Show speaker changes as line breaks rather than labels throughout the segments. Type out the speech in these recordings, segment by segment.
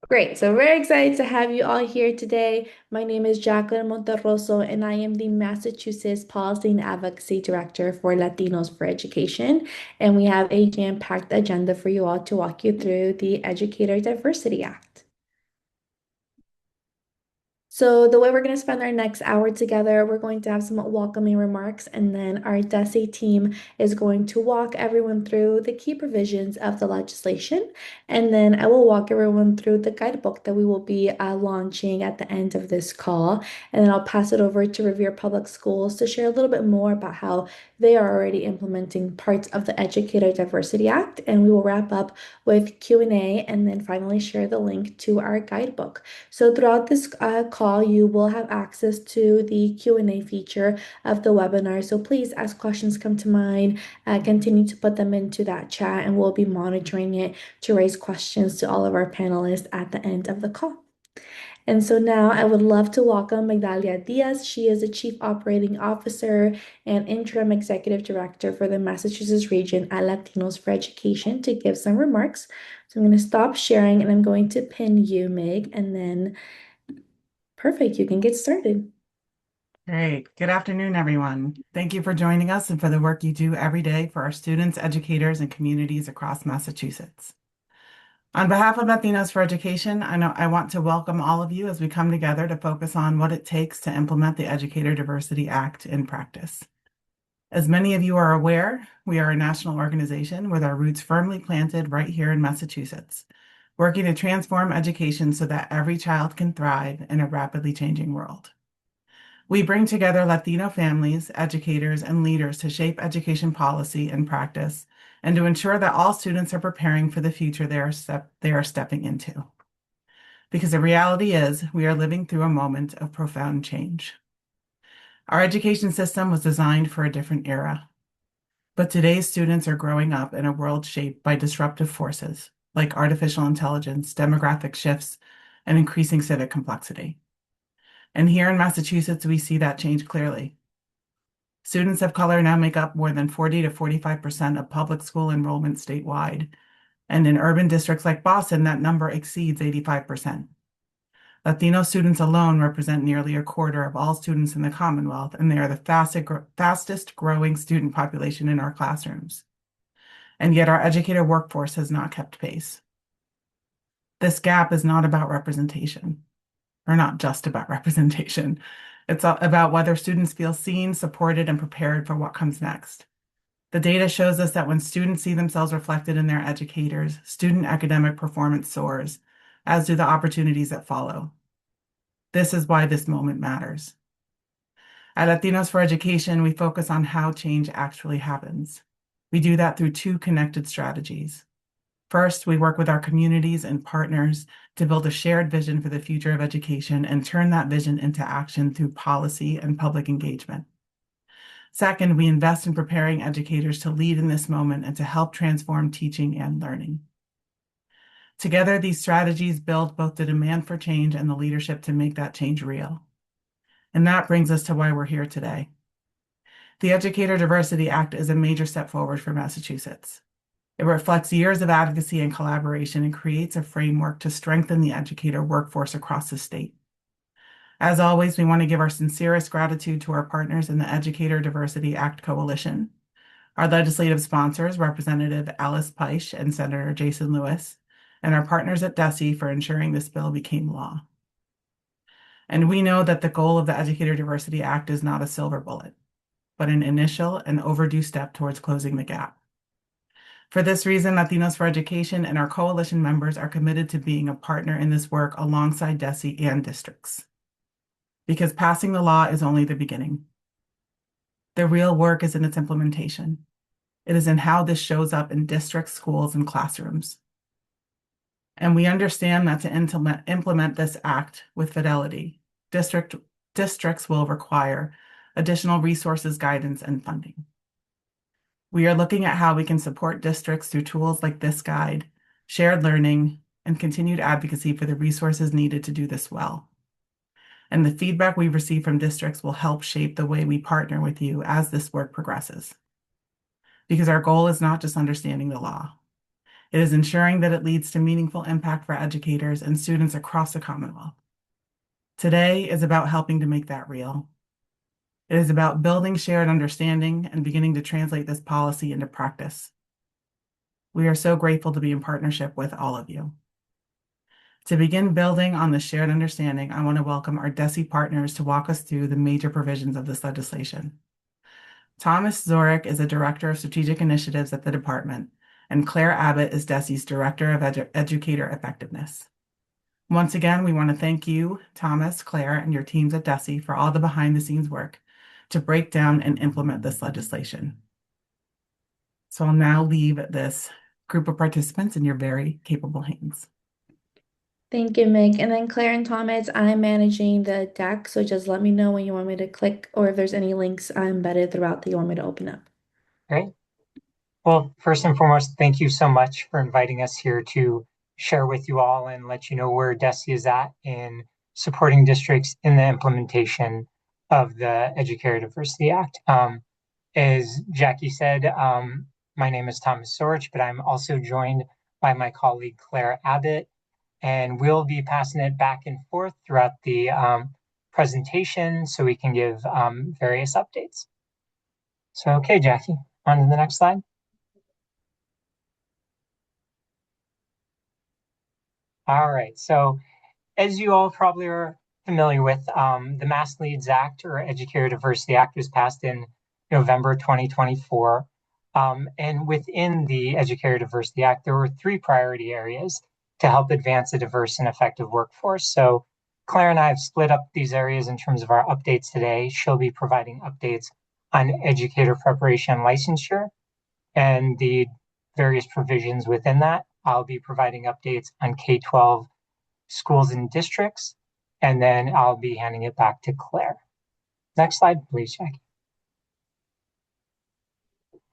Great. So very excited to have you all here today. My name is Jacqueline Monterroso, and I am the Massachusetts Policy and Advocacy Director for Latinos for Education. And we have a jam-packed agenda for you all to walk you through the Educator Diversity Act. So the way we're going to spend our next hour together, we're going to have some welcoming remarks, and then our DESE team is going to walk everyone through the key provisions of the legislation, and then I will walk everyone through the guidebook that we will be launching at the end of this call, and then I'll pass it over to Revere Public Schools to share a little bit more about how they are already implementing parts of the Educator Diversity Act, and we will wrap up with Q&A, and then finally share the link to our guidebook. So throughout this call, you will have access to the Q&A feature of the webinar. So please, as questions come to mind, continue to put them into that chat, and we'll be monitoring it to raise questions to all of our panelists at the end of the call. And so now I would love to welcome Magdalia Diaz. She is the Chief Operating Officer and Interim Executive Director for the Massachusetts region at Latinos for Education to give some remarks. So I'm going to stop sharing and I'm going to pin you, Meg, and then perfect, you can get started.
Great. Good afternoon, everyone. Thank you for joining us and for the work you do every day for our students, educators, and communities across Massachusetts. On behalf of Latinos for Education, I want to welcome all of you as we come together to focus on what it takes to implement the Educator Diversity Act in practice. As many of you are aware, we are a national organization with our roots firmly planted right here in Massachusetts, working to transform education so that every child can thrive in a rapidly changing world. We bring together Latino families, educators, and leaders to shape education policy and practice, and to ensure that all students are preparing for the future they are stepping into. Because the reality is, we are living through a moment of profound change. Our education system was designed for a different era, but today's students are growing up in a world shaped by disruptive forces like artificial intelligence, demographic shifts, and increasing civic complexity. And here in Massachusetts, we see that change clearly. Students of color now make up more than 40 to 45% of public school enrollment statewide. And in urban districts like Boston, that number exceeds 85%. Latino students alone represent nearly a quarter of all students in the Commonwealth, and they are the fastest growing student population in our classrooms. And yet our educator workforce has not kept pace. This gap is not about representation, or not just about representation. It's about whether students feel seen, supported, and prepared for what comes next. The data shows us that when students see themselves reflected in their educators, student academic performance soars, as do the opportunities that follow. This is why this moment matters. At Latinos for Education, we focus on how change actually happens. We do that through two connected strategies. First, we work with our communities and partners to build a shared vision for the future of education and turn that vision into action through policy and public engagement. Second, we invest in preparing educators to lead in this moment and to help transform teaching and learning. Together, these strategies build both the demand for change and the leadership to make that change real. And that brings us to why we're here today. The Educator Diversity Act is a major step forward for Massachusetts. It reflects years of advocacy and collaboration and creates a framework to strengthen the educator workforce across the state. As always, we want to give our sincerest gratitude to our partners in the Educator Diversity Act Coalition, our legislative sponsors, Representative Alice Peisch and Senator Jason Lewis, and our partners at DESE for ensuring this bill became law. And we know that the goal of the Educator Diversity Act is not a silver bullet, but an initial and overdue step towards closing the gap. For this reason, Latinos for Education and our coalition members are committed to being a partner in this work alongside DESE and districts. Because passing the law is only the beginning. The real work is in its implementation. It is in how this shows up in districts, schools, and classrooms. And we understand that to implement this act with fidelity, districts will require additional resources, guidance, and funding. We are looking at how we can support districts through tools like this guide, shared learning, and continued advocacy for the resources needed to do this well. And the feedback we receive from districts will help shape the way we partner with you as this work progresses. Because our goal is not just understanding the law. It is ensuring that it leads to meaningful impact for educators and students across the Commonwealth. Today is about helping to make that real. It is about building shared understanding and beginning to translate this policy into practice. We are so grateful to be in partnership with all of you. To begin building on this shared understanding, I want to welcome our DESE partners to walk us through the major provisions of this legislation. Thomas Zurich is a Director of Strategic Initiatives at the department, and Claire Abbott is DESE's Director of Educator Effectiveness. Once again, we want to thank you, Thomas, Claire, and your teams at DESE for all the behind-the-scenes work to break down and implement this legislation. So I'll now leave this group of participants in your very capable hands.
Thank you, Meg. And then Claire and Thomas, I'm managing the deck, so just let me know when you want me to click or if there's any links embedded throughout that you want me to open up.
Great. Well, first and foremost, thank you so much for inviting us here to share with you all and let you know where DESE is at in supporting districts in the implementation of the Educator Diversity Act. As Jackie said, my name is Thomas Sorich, but I'm also joined by my colleague Claire Abbott, and we'll be passing it back and forth throughout the presentation so we can give various updates. So, okay, Jackie, on to the next slide. All right, so as you all probably are familiar with, the Mass Leads Act or Educator Diversity Act was passed in November 2024. And within the Educator Diversity Act, there were 3 priority areas to help advance a diverse and effective workforce. So Claire and I have split up these areas in terms of our updates today. She'll be providing updates on educator preparation and licensure and the various provisions within that. I'll be providing updates on K-12 schools and districts, and then I'll be handing it back to Claire. Next slide, please, Jackie.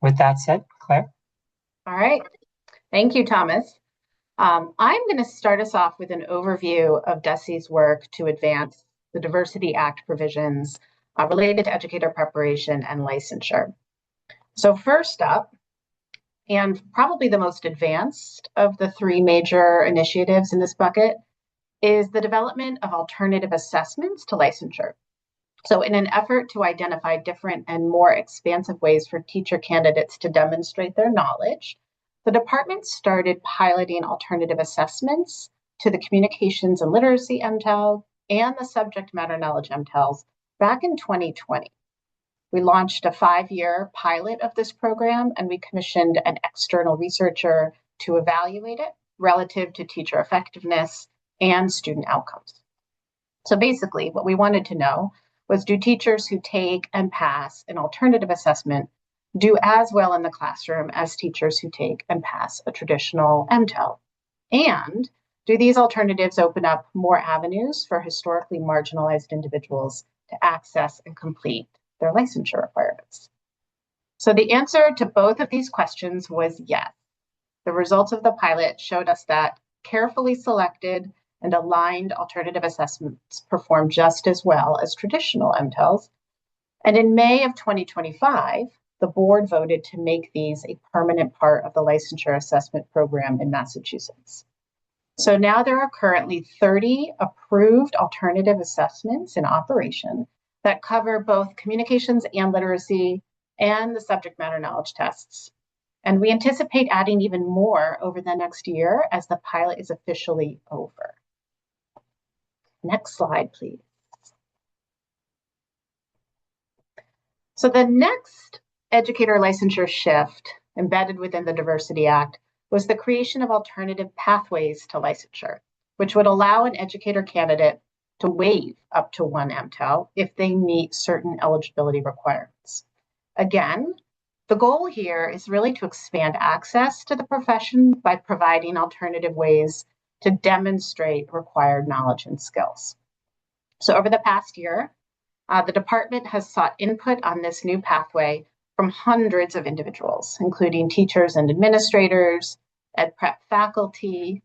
With that said, Claire.
All right. Thank you, Thomas. I'm going to start us off with an overview of DESE's work to advance the Diversity Act provisions related to educator preparation and licensure. So first up, and probably the most advanced of the 3 major initiatives in this bucket, is the development of alternative assessments to licensure. So in an effort to identify different and more expansive ways for teacher candidates to demonstrate their knowledge, the department started piloting alternative assessments to the communications and literacy MTEL and the subject matter knowledge MTELs back in 2020. We launched a 5-year pilot of this program, and we commissioned an external researcher to evaluate it relative to teacher effectiveness and student outcomes. So basically, what we wanted to know was, do teachers who take and pass an alternative assessment do as well in the classroom as teachers who take and pass a traditional MTEL? And do these alternatives open up more avenues for historically marginalized individuals to access and complete their licensure requirements? So the answer to both of these questions was yes. The results of the pilot showed us that carefully selected and aligned alternative assessments perform just as well as traditional MTELs. And in May of 2025, the board voted to make these a permanent part of the licensure assessment program in Massachusetts. So now there are currently 30 approved alternative assessments in operation that cover both communications and literacy and the subject matter knowledge tests. And we anticipate adding even more over the next year as the pilot is officially over. Next slide, please. So the next educator licensure shift embedded within the Diversity Act was the creation of alternative pathways to licensure, which would allow an educator candidate to waive up to 1 MTEL if they meet certain eligibility requirements. Again, the goal here is really to expand access to the profession by providing alternative ways to demonstrate required knowledge and skills. So over the past year, the department has sought input on this new pathway from hundreds of individuals, including teachers and administrators, ed prep faculty,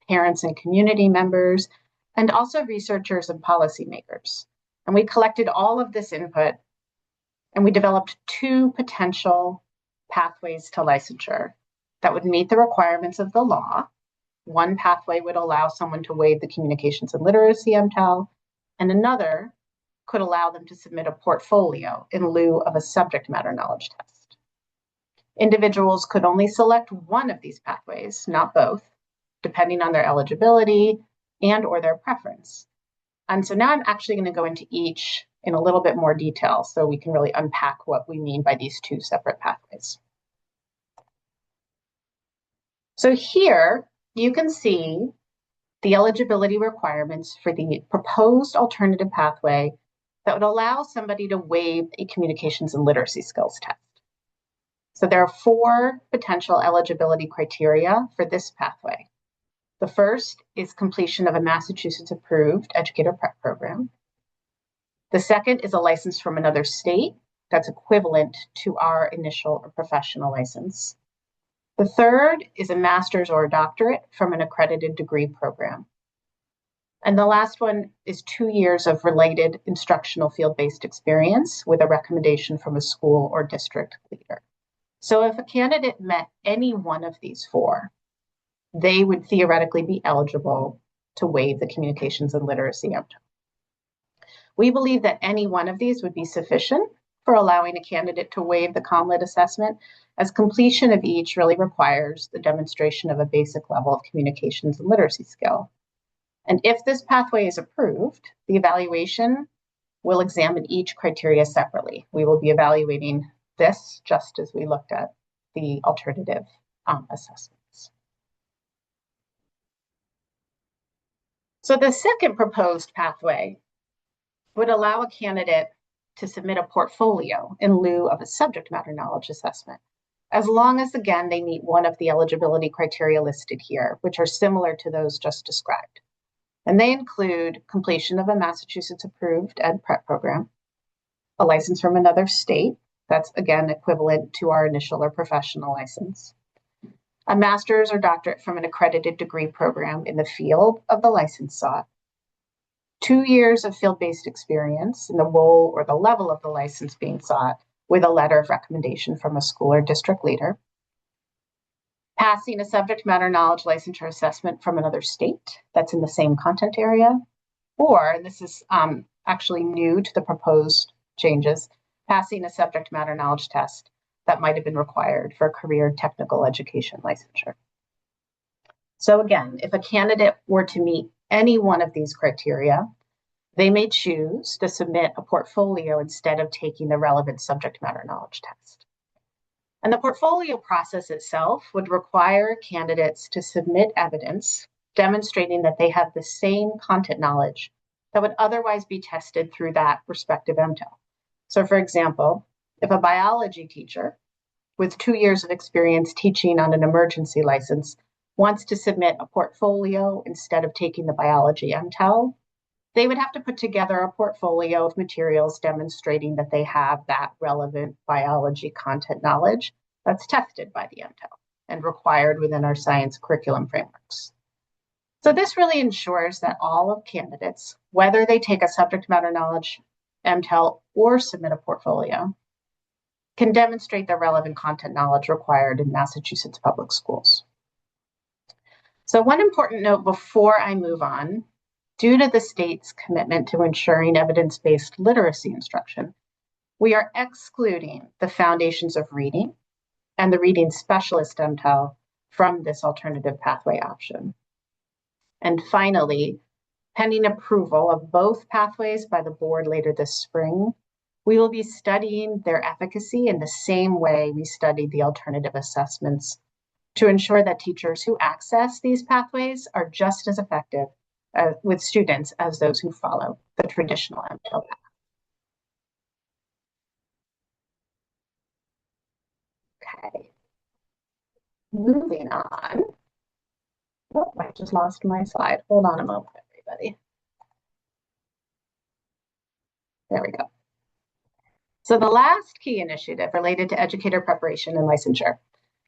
parents and community members, and also researchers and policymakers. And we collected all of this input, and we developed 2 potential pathways to licensure that would meet the requirements of the law. One pathway would allow someone to waive the communications and literacy MTEL, and another could allow them to submit a portfolio in lieu of a subject matter knowledge test. Individuals could only select one of these pathways, not both, depending on their eligibility and or their preference. And so now I'm actually going to go into each in a little bit more detail so we can really unpack what we mean by these two separate pathways. So here you can see the eligibility requirements for the proposed alternative pathway that would allow somebody to waive a communications and literacy skills test. So there are 4 potential eligibility criteria for this pathway. The first is completion of a Massachusetts-approved educator prep program. The second is a license from another state that's equivalent to our initial or professional license. The third is a master's or a doctorate from an accredited degree program. And the last one is 2 years of related instructional field-based experience with a recommendation from a school or district leader. So if a candidate met any one of these 4, they would theoretically be eligible to waive the communications and literacy MTEL. We believe that any one of these would be sufficient for allowing a candidate to waive the CONLIT assessment, as completion of each really requires the demonstration of a basic level of communications and literacy skill. And if this pathway is approved, the evaluation will examine each criteria separately. We will be evaluating this just as we looked at the alternative assessments. So the second proposed pathway would allow a candidate to submit a portfolio in lieu of a subject matter knowledge assessment, as long as, again, they meet one of the eligibility criteria listed here, which are similar to those just described. And they include completion of a Massachusetts-approved ed prep program, a license from another state, that's, again, equivalent to our initial or professional license, a master's or doctorate from an accredited degree program in the field of the license sought, 2 years of field-based experience in the role or the level of the license being sought with a letter of recommendation from a school or district leader, passing a subject matter knowledge licensure assessment from another state that's in the same content area, or, and this is actually new to the proposed changes, passing a subject matter knowledge test that might have been required for a career technical education licensure. So again, if a candidate were to meet any one of these criteria, they may choose to submit a portfolio instead of taking the relevant subject matter knowledge test. And the portfolio process itself would require candidates to submit evidence demonstrating that they have the same content knowledge that would otherwise be tested through that respective MTEL. So for example, if a biology teacher with 2 years of experience teaching on an emergency license wants to submit a portfolio instead of taking the biology MTEL, they would have to put together a portfolio of materials demonstrating that they have that relevant biology content knowledge that's tested by the MTEL and required within our science curriculum frameworks. So this really ensures that all of candidates, whether they take a subject matter knowledge MTEL or submit a portfolio, can demonstrate the relevant content knowledge required in Massachusetts public schools. So one important note before I move on, due to the state's commitment to ensuring evidence-based literacy instruction, we are excluding the foundations of reading and the reading specialist MTEL from this alternative pathway option. And finally, pending approval of both pathways by the board later this spring, we will be studying their efficacy in the same way we studied the alternative assessments to ensure that teachers who access these pathways are just as effective with students as those who follow the traditional MTEL path. Okay, moving on. Oh, I just lost my slide. Hold on a moment, everybody. There we go. So the last key initiative related to educator preparation and licensure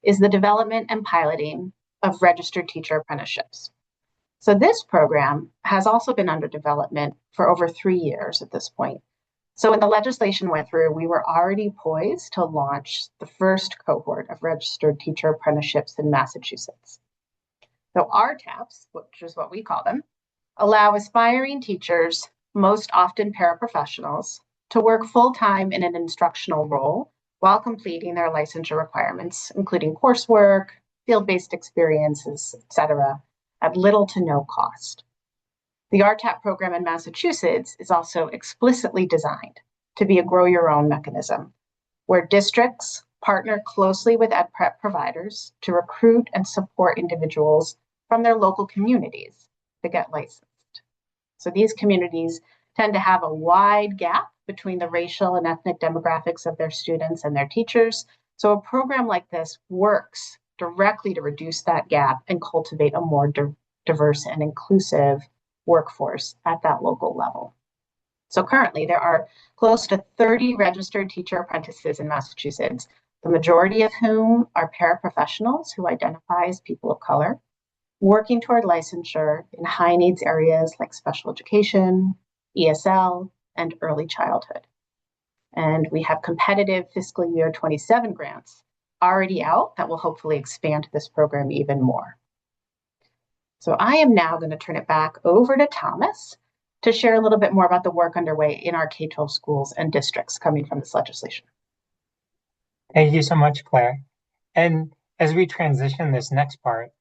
is the development and piloting of registered teacher apprenticeships. So this program has also been under development for over 3 years at this point. So when the legislation went through, we were already poised to launch the first cohort of registered teacher apprenticeships in Massachusetts. So RTAPs, which is what we call them, allow aspiring teachers, most often paraprofessionals, to work full-time in an instructional role while completing their licensure requirements, including coursework, field-based experiences, etc., at little to no cost. The RTAP program in Massachusetts is also explicitly designed to be a grow-your-own mechanism, where districts partner closely with ed prep providers to recruit and support individuals from their local communities to get licensed. So these communities tend to have a wide gap between the racial and ethnic demographics of their students and their teachers. So a program like this works directly to reduce that gap and cultivate a more diverse and inclusive workforce at that local level. So currently there are close to 30 registered teacher apprentices in Massachusetts, the majority of whom are paraprofessionals who identify as people of color, working toward licensure in high needs areas like special education, ESL, and early childhood. And we have competitive fiscal year 27 grants already out that will hopefully expand this program even more. So I am now going to turn it back over to Thomas to share a little bit more about the work underway in our K-12 schools and districts coming from this legislation.
Thank you so much, Claire. And as we transition this next part,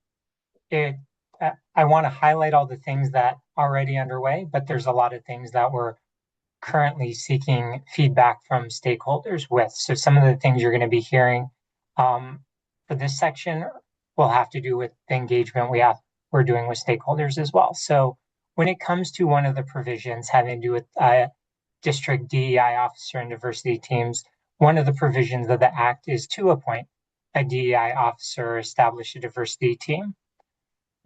I want to highlight all the things that are already underway, but there's a lot of things that we're currently seeking feedback from stakeholders with. So some of the things you're going to be hearing for this section will have to do with the engagement we're doing with stakeholders as well. So when it comes to one of the provisions having to do with district DEI officer and diversity teams, one of the provisions of the Act is to appoint a DEI officer or establish a diversity team.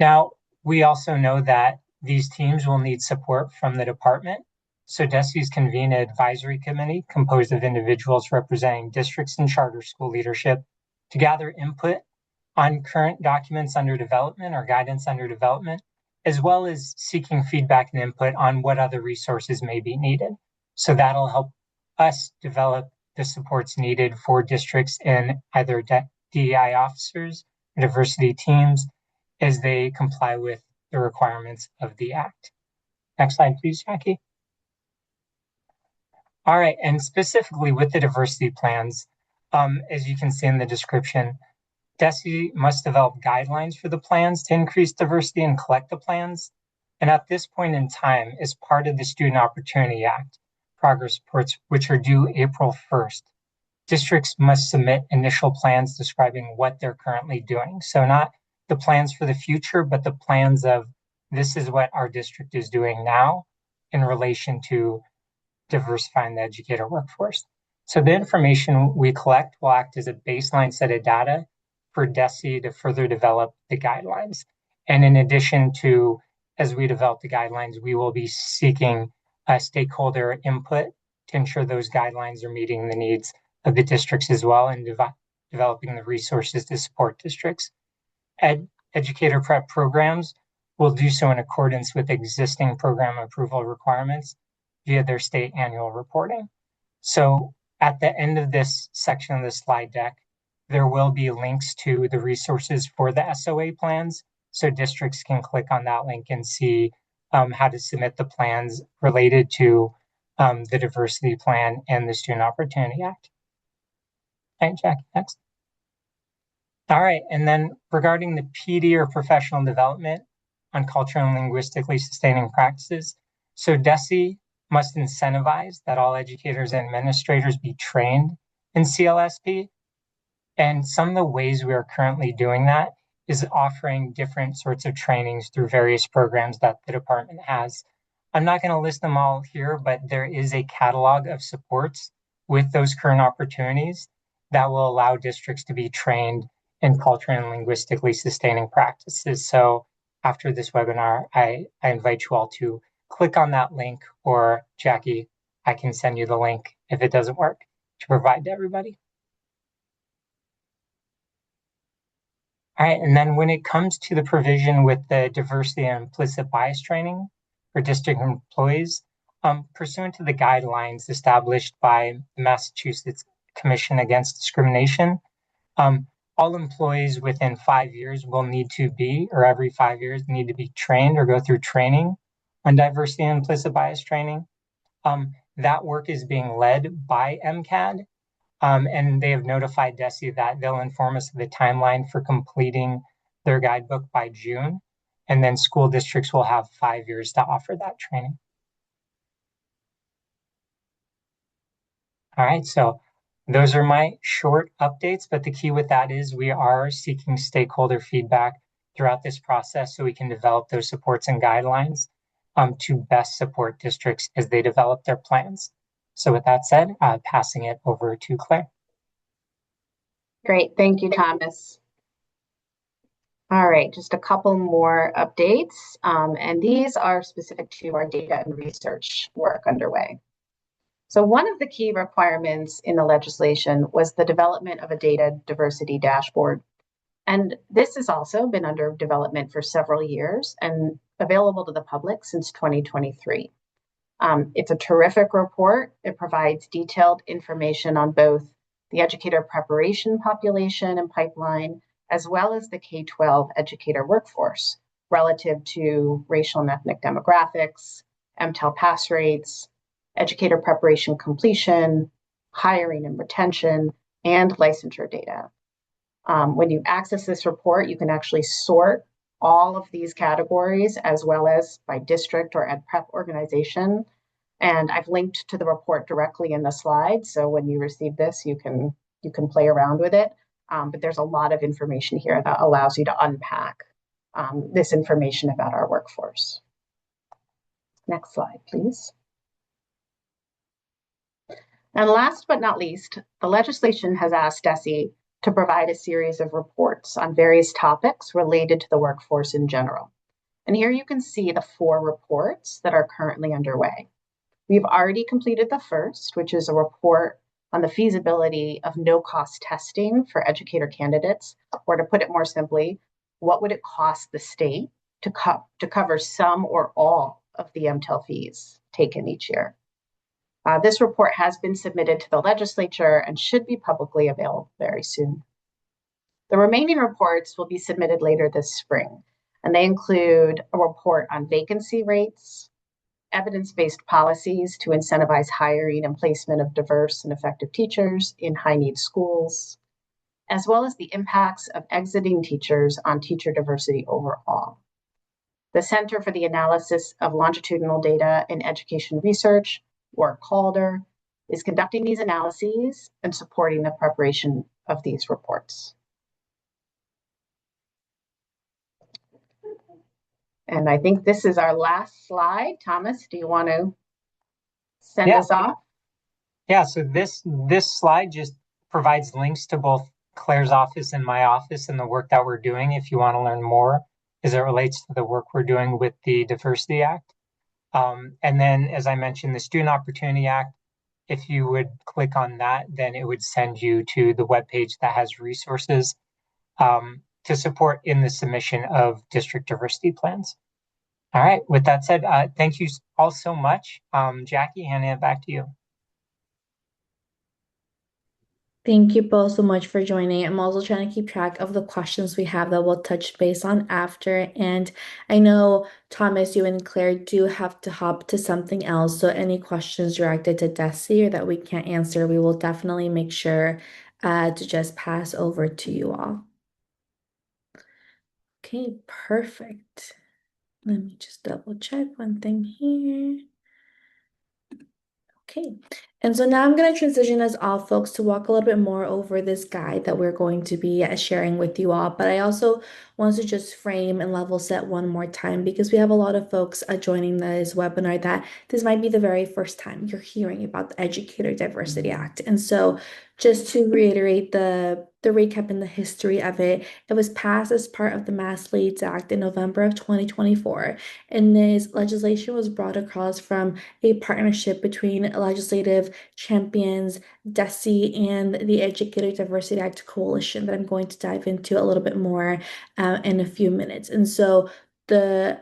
Now, we also know that these teams will need support from the department. So DESE's convened an advisory committee composed of individuals representing districts and charter school leadership to gather input on current documents under development or guidance under development, as well as seeking feedback and input on what other resources may be needed. So that'll help us develop the supports needed for districts and either DEI officers or diversity teams as they comply with the requirements of the Act. Next slide, please, Jackie. All right, and specifically with the diversity plans, as you can see in the description, DESE must develop guidelines for the plans to increase diversity and collect the plans. And at this point in time, as part of the Student Opportunity Act, progress reports, which are due April 1st, districts must submit initial plans describing what they're currently doing. So not the plans for the future, but the plans of this is what our district is doing now in relation to diversifying the educator workforce. So the information we collect will act as a baseline set of data for DESE to further develop the guidelines. And in addition to, as we develop the guidelines, we will be seeking stakeholder input to ensure those guidelines are meeting the needs of the districts as well and developing the resources to support districts. Educator prep programs will do so in accordance with existing program approval requirements via their state annual reporting. So at the end of this section of the slide deck, there will be links to the resources for the SOA plans. So districts can click on that link and see how to submit the plans related to the diversity plan and the Student Opportunity Act. All right, Jackie, next. All right, and then regarding the PD or professional development on cultural and linguistically sustaining practices. So DESE must incentivize that all educators and administrators be trained in CLSP. And some of the ways we are currently doing that is offering different sorts of trainings through various programs that the department has. I'm not going to list them all here, but there is a catalog of supports with those current opportunities that will allow districts to be trained in culturally and linguistically sustaining practices. So after this webinar, I invite you all to click on that link, or Jackie, I can send you the link if it doesn't work to provide to everybody. All right, and then when it comes to the provision with the diversity and implicit bias training for district employees, Pursuant to the guidelines established by the Massachusetts Commission Against Discrimination, all employees within 5 years will need to be, or every 5 years, need to be trained or go through training on diversity and implicit bias training. That work is being led by MCAD, and they have notified DESE that they'll inform us of the timeline for completing their guidebook by June, and then school districts will have 5 years to offer that training. All right, so those are my short updates, but the key with that is we are seeking stakeholder feedback throughout this process so we can develop those supports and guidelines to best support districts as they develop their plans. So with that said, passing it over to Claire.
Great, thank you, Thomas. All right, just a couple more updates, and these are specific to our data and research work underway. So one of the key requirements in the legislation was the development of a data diversity dashboard. And this has also been under development for several years and available to the public since 2023. It's a terrific report. It provides detailed information on both the educator preparation population and pipeline, as well as the K-12 educator workforce relative to racial and ethnic demographics, MTEL pass rates, educator preparation completion, hiring and retention, and licensure data. When you access this report, you can actually sort all of these categories as well as by district or ed prep organization. And I've linked to the report directly in the slide. So when you receive this, you can play around with it. But there's a lot of information here that allows you to unpack this information about our workforce. Next slide, please. And last but not least, the legislation has asked DESE to provide a series of reports on various topics related to the workforce in general. And here you can see the 4 reports that are currently underway. We've already completed the first, which is a report on the feasibility of no-cost testing for educator candidates, or to put it more simply, what would it cost the state to cover some or all of the MTEL fees taken each year? This report has been submitted to the legislature and should be publicly available very soon. The remaining reports will be submitted later this spring, and they include a report on vacancy rates, evidence-based policies to incentivize hiring and placement of diverse and effective teachers in high-need schools, as well as the impacts of exiting teachers on teacher diversity overall. The Center for the Analysis of Longitudinal Data in Education Research, or CALDR, is conducting these analyses and supporting the preparation of these reports. And I think this is our last slide. Thomas, do you want to send us off?
Yeah, so this slide just provides links to both Claire's office and my office and the work that we're doing if you want to learn more as it relates to the work we're doing with the Diversity Act. And then, as I mentioned, the Student Opportunity Act, if you would click on that, then it would send you to the webpage that has resources to support in the submission of district diversity plans. All right, with that said, thank you all so much. Jackie, handing it back to you.
Thank you both so much for joining. I'm also trying to keep track of the questions we have that we'll touch base on after. And I know, Thomas, you and Claire do have to hop to something else. So any questions directed to DESE or that we can't answer, we will definitely make sure to just pass over to you all. Okay, perfect. Let me just double check one thing here. Okay, and so now I'm going to transition us all folks to walk a little bit more over this guide that we're going to be sharing with you all. But I also want to just frame and level set one more time because we have a lot of folks joining this webinar that this might be the very first time you're hearing about the Educator Diversity Act. And so just to reiterate the recap and the history of it, it was passed as part of the Mass Leads Act in November of 2024. And this legislation was brought across from a partnership between legislative champions, DESE, and the Educator Diversity Act Coalition that I'm going to dive into a little bit more in a few minutes. And so the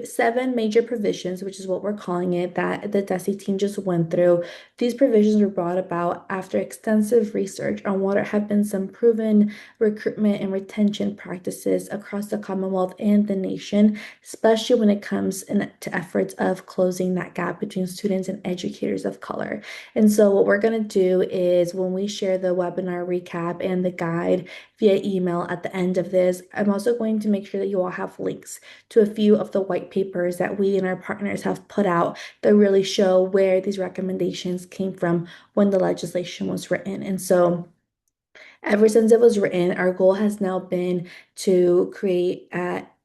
seven major provisions, which is what we're calling it, that the DESE team just went through. These provisions were brought about after extensive research on what have been some proven recruitment and retention practices across the Commonwealth and the nation, especially when it comes to efforts of closing that gap between students and educators of color. And so what we're going to do is when we share the webinar recap and the guide via email at the end of this, I'm also going to make sure that you all have links to a few of the white papers that we and our partners have put out that really show where these recommendations came from when the legislation was written. And so ever since it was written, our goal has now been to create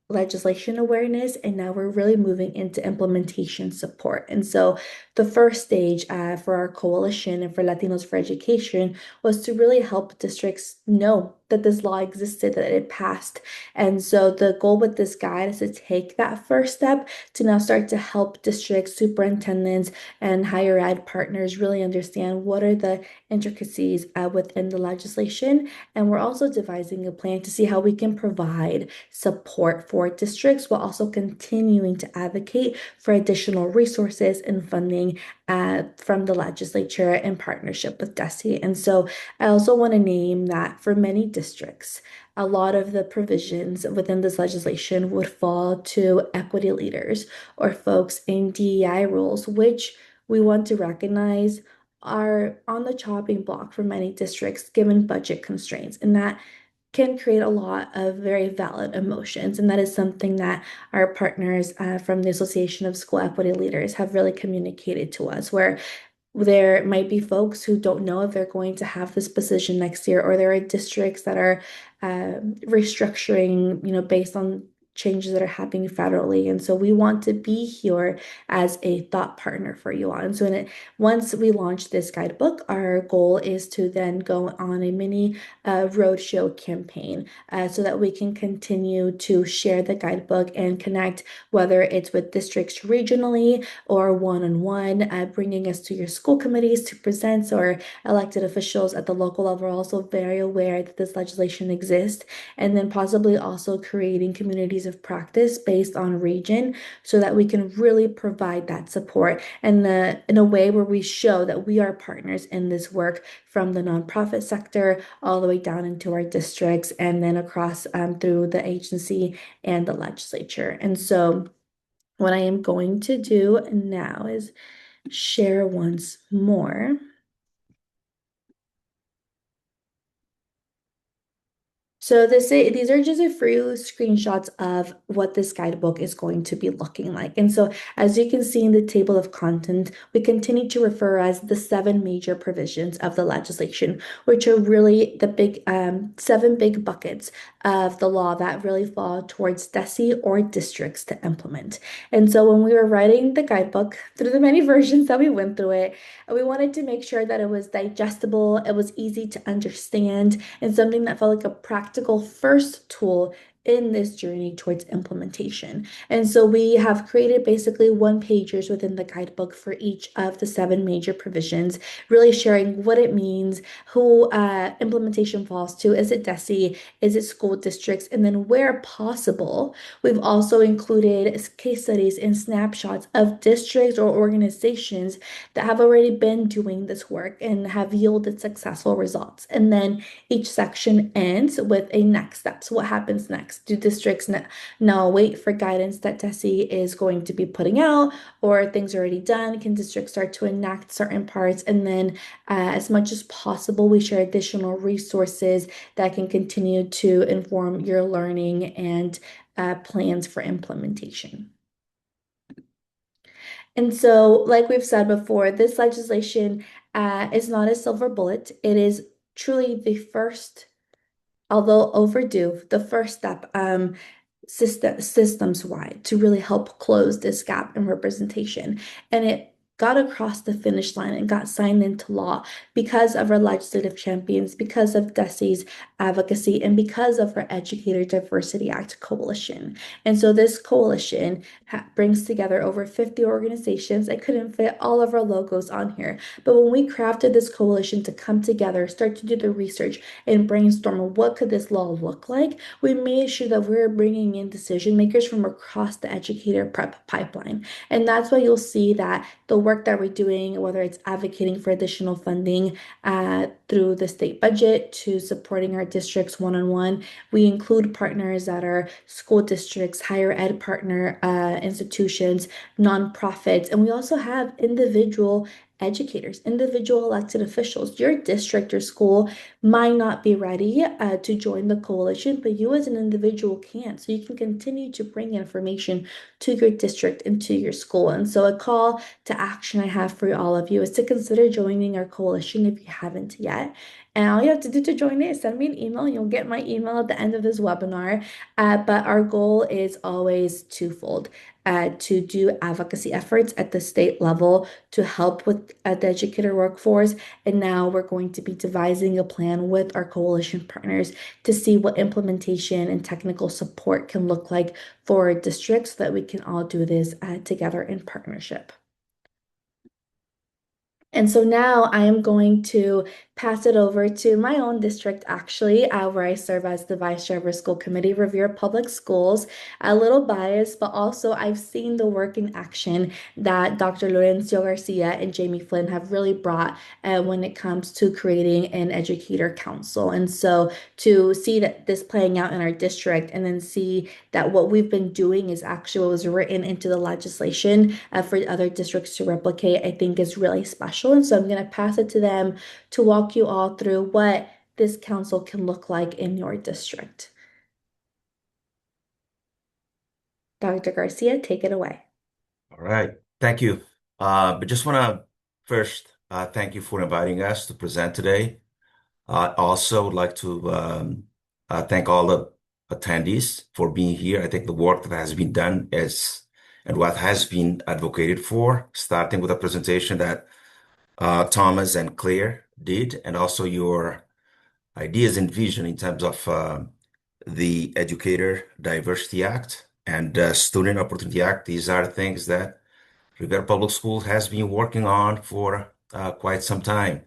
legislation awareness, and now we're really moving into implementation support. And so the first stage for our coalition and for Latinos for Education was to really help districts know that this law existed, that it passed. And so the goal with this guide is to take that first step to now start to help districts, superintendents, and higher ed partners really understand what are the intricacies within the legislation. And we're also devising a plan to see how we can provide support for districts while also continuing to advocate for additional resources and funding from the legislature in partnership with DESE. And so I also want to name that for many districts, a lot of the provisions within this legislation would fall to equity leaders or folks in DEI roles, which we want to recognize are on the chopping block for many districts given budget constraints. And that can create a lot of very valid emotions. And that is something that our partners from the Association of School Equity Leaders have really communicated to us, where there might be folks who don't know if they're going to have this position next year, or there are districts that are restructuring, based on changes that are happening federally. And so we want to be here as a thought partner for you all. And so once we launch this guidebook, our goal is to then go on a mini roadshow campaign so that we can continue to share the guidebook and connect, whether it's with districts regionally or one-on-one, bringing us to your school committees to present, or elected officials at the local level are also very aware that this legislation exists, and then possibly also creating communities of practice based on region so that we can really provide that support and in a way where we show that we are partners in this work from the nonprofit sector all the way down into our districts and then across through the agency and the legislature. And so what I am going to do now is share once more. So these are just a few screenshots of what this guidebook is going to be looking like. And so as you can see in the table of content, we continue to refer as the 7 major provisions of the legislation, which are really the big 7 big buckets of the law that really fall towards DESE or districts to implement. And so when we were writing the guidebook, through the many versions that we went through it, we wanted to make sure that it was digestible, it was easy to understand, and something that felt like a practical first tool in this journey towards implementation. And so we have created basically one-pagers within the guidebook for each of the 7 major provisions, really sharing what it means, who implementation falls to. Is it DESE? Is it school districts? And then where possible, we've also included case studies and snapshots of districts or organizations that have already been doing this work and have yielded successful results. And then each section ends with a next steps. What happens next? Do districts now wait for guidance that DESE is going to be putting out, or things already done? Can districts start to enact certain parts? And then as much as possible, we share additional resources that can continue to inform your learning and plans for implementation. And so, like we've said before, this legislation is not a silver bullet. It is truly the first, although overdue, the first step systems wide to really help close this gap in representation. And it got across the finish line and got signed into law because of our legislative champions, because of DESE's advocacy, and because of our Educator Diversity Act coalition. And so this coalition brings together over 50 organizations. I couldn't fit all of our logos on here, but when we crafted this coalition to come together, start to do the research and brainstorm what could this law look like, we made sure that we're bringing in decision makers from across the educator prep pipeline. And that's why you'll see that the work that we're doing, whether it's advocating for additional funding through the state budget to supporting our districts one-on-one, we include partners that are school districts, higher ed partner institutions, nonprofits, and we also have individual educators, individual elected officials. Your district or school might not be ready to join the coalition, but you as an individual can. So you can continue to bring information to your district and to your school. And so a call to action I have for all of you is to consider joining our coalition if you haven't yet. And all you have to do to join it is send me an email. You'll get my email at the end of this webinar. But our goal is always twofold. To do advocacy efforts at the state level to help with the educator workforce. And now we're going to be devising a plan with our coalition partners to see what implementation and technical support can look like for our districts so that we can all do this together in partnership. And so now I am going to pass it over to my own district, actually, where I serve as the Vice Chair of our School Committee, Revere Public Schools. A little biased, but also I've seen the work in action that Dr. Lorenzo Garcia and Jamie Flynn have really brought when it comes to creating an educator council. And so to see that this playing out in our district and then see that what we've been doing is actually what was written into the legislation for other districts to replicate, I think is really special. And so I'm going to pass it to them to walk you all through what this council can look like in your district. Dr. Garcia, take it away.
All right. Thank you. But just want to first thank you for inviting us to present today. I also would like to thank all the attendees for being here. I think the work that has been done is and what has been advocated for, starting with a presentation that Thomas and Claire did, and also your ideas and vision in terms of the Educator Diversity Act and Student Opportunity Act. These are things that Rivera Public Schools has been working on for quite some time.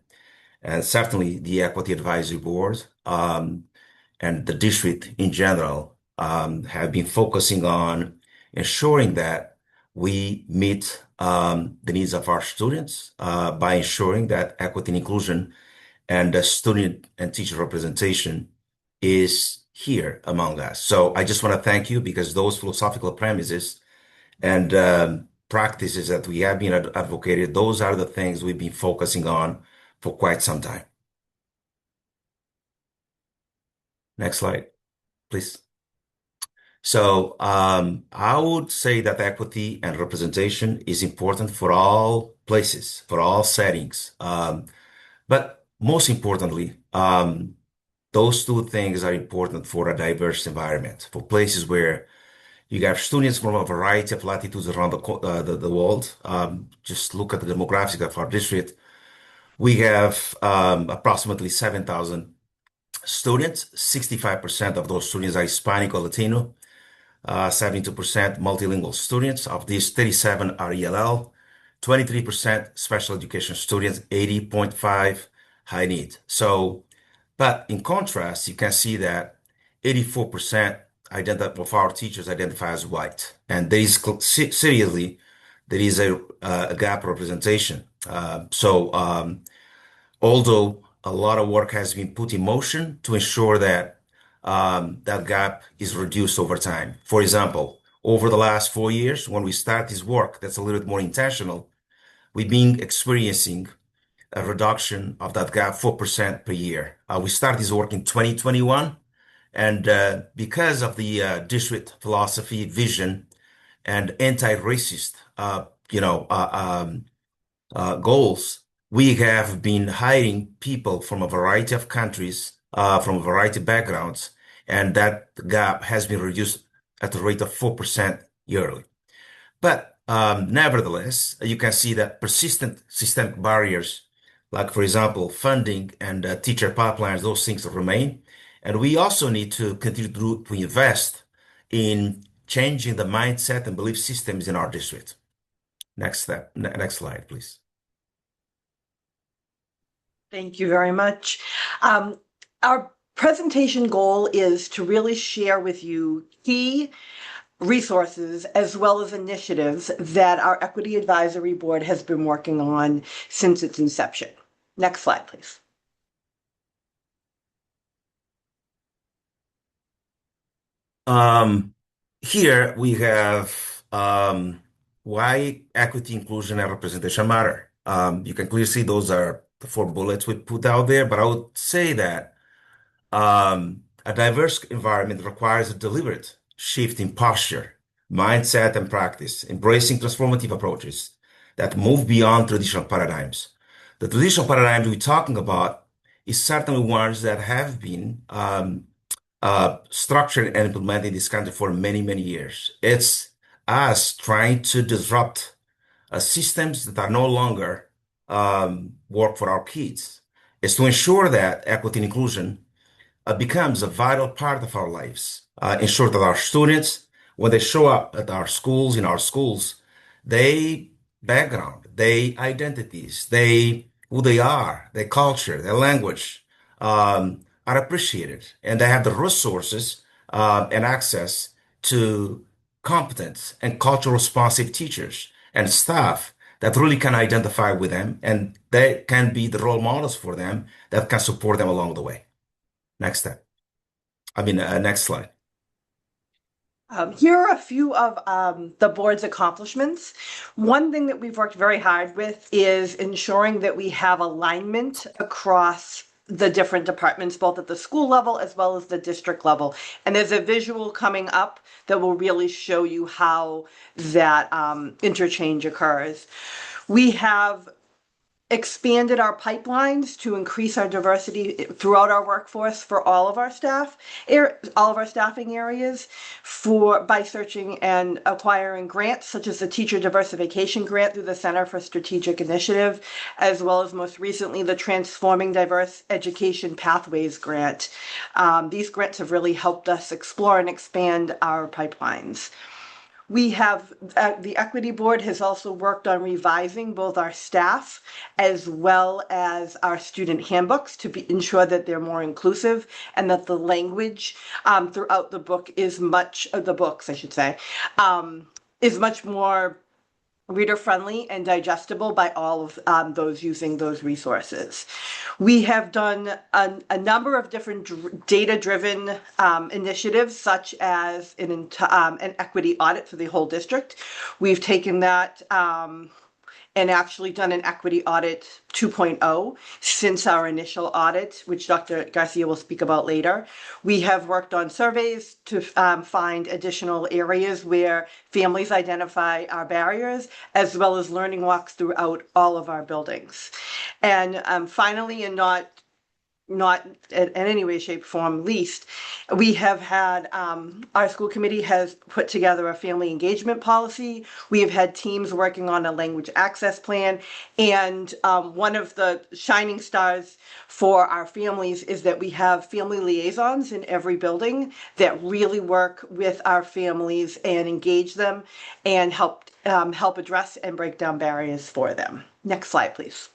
And certainly the Equity Advisory Board and the district in general have been focusing on ensuring that we meet the needs of our students by ensuring that equity and inclusion and student and teacher representation is here among us. So I just want to thank you because those philosophical premises and practices that we have been advocated, those are the things we've been focusing on for quite some time. Next slide, please. So I would say that equity and representation is important for all places, for all settings. But most importantly, those two things are important for a diverse environment, for places where you have students from a variety of latitudes around the world. Just look at the demographics of our district. We have approximately 7,000 students. 65% of those students are Hispanic or Latino. 72% multilingual students. Of these, 37 are ELL. 23% special education students. 80.5 high need. So, but in contrast, you can see that 84% of our teachers identify as white, and there is seriously there is a gap representation. Although a lot of work has been put in motion to ensure that that gap is reduced over time. For example, over the last 4 years, when we start this work, that's a little bit more intentional. We've been experiencing a reduction of that gap 4% per year. We started this work in 2021, and because of the district philosophy, vision, and anti-racist, goals, we have been hiring people from a variety of countries, from a variety of backgrounds, and that gap has been reduced at the rate of 4% yearly. But Nevertheless, you can see that persistent systemic barriers, like, for example, funding and teacher pipelines, those things remain. And we also need to continue to invest in changing the mindset and belief systems in our district. Next slide, please.
Thank you very much. Our presentation goal is to really share with you key resources as well as initiatives that our Equity Advisory Board has been working on since its inception. Next slide, please.
Here we have why equity, inclusion, and representation matter. You can clearly see those are the 4 bullets we put out there, but I would say that a diverse environment requires a deliberate shift in posture, mindset, and practice, embracing transformative approaches that move beyond traditional paradigms. The traditional paradigms we're talking about is certainly ones that have been structured and implemented in this country for many, many years. It's us trying to disrupt systems that are no longer work for our kids. It's to ensure that equity and inclusion becomes a vital part of our lives. Ensure that our students, when they show up at our schools, in our schools, they background, they identities, they who they are, their culture, their language, are appreciated, and they have the resources and access to competent and cultural responsive teachers and staff that really can identify with them, and they can be the role models for them that can support them along the way. Next step. Next slide.
Here are a few of the board's accomplishments. One thing that we've worked very hard with is ensuring that we have alignment across the different departments, both at the school level as well as the district level. And there's a visual coming up that will really show you how that interchange occurs. We have expanded our pipelines to increase our diversity throughout our workforce for all of our staff, all of our staffing areas, by searching and acquiring grants such as the Teacher Diversification Grant through the Center for Strategic Initiative, as well as most recently the Transforming Diverse Education Pathways Grant. These grants have really helped us explore and expand our pipelines. We have, the Equity Board has also worked on revising both our staff as well as our student handbooks to ensure that they're more inclusive and that the language throughout the book is the books, I should say, is much more reader-friendly and digestible by all of those using those resources. We have done a number of different data-driven initiatives, such as an equity audit for the whole district. We've taken that and actually done an equity audit 2.0 since our initial audit, which Dr. Garcia will speak about later. We have worked on surveys to find additional areas where families identify our barriers, as well as learning walks throughout all of our buildings. And finally, and not in any way, shape, form least, we have had, our school committee has put together a family engagement policy. We have had teams working on a language access plan. And one of the shining stars for our families is that we have family liaisons in every building that really work with our families and engage them and help address and break down barriers for them. Next slide, please.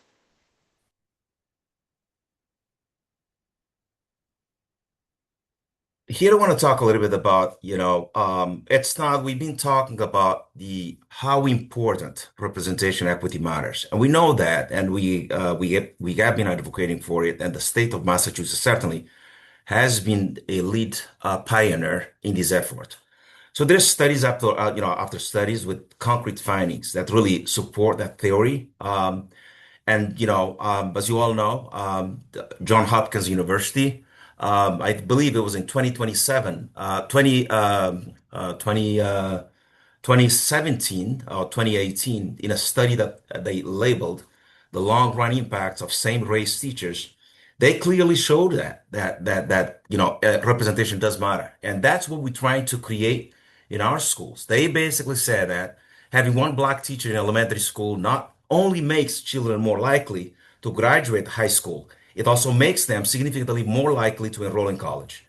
Here I want to talk a little bit about, we've been talking about how important representation equity matters. And we know that, and we have been advocating for it, and the state of Massachusetts certainly has been a lead pioneer in this effort. So there's studies after studies with concrete findings that really support that theory. As you all know, John Hopkins University, I believe it was in 2017 or 2018, in a study that they labeled the long-run impacts of same-race teachers. They clearly showed that representation does matter, and that's what we're trying to create in our schools. They basically said that Having one black teacher in elementary school not only makes children more likely to graduate high school, it also makes them significantly more likely to enroll in college.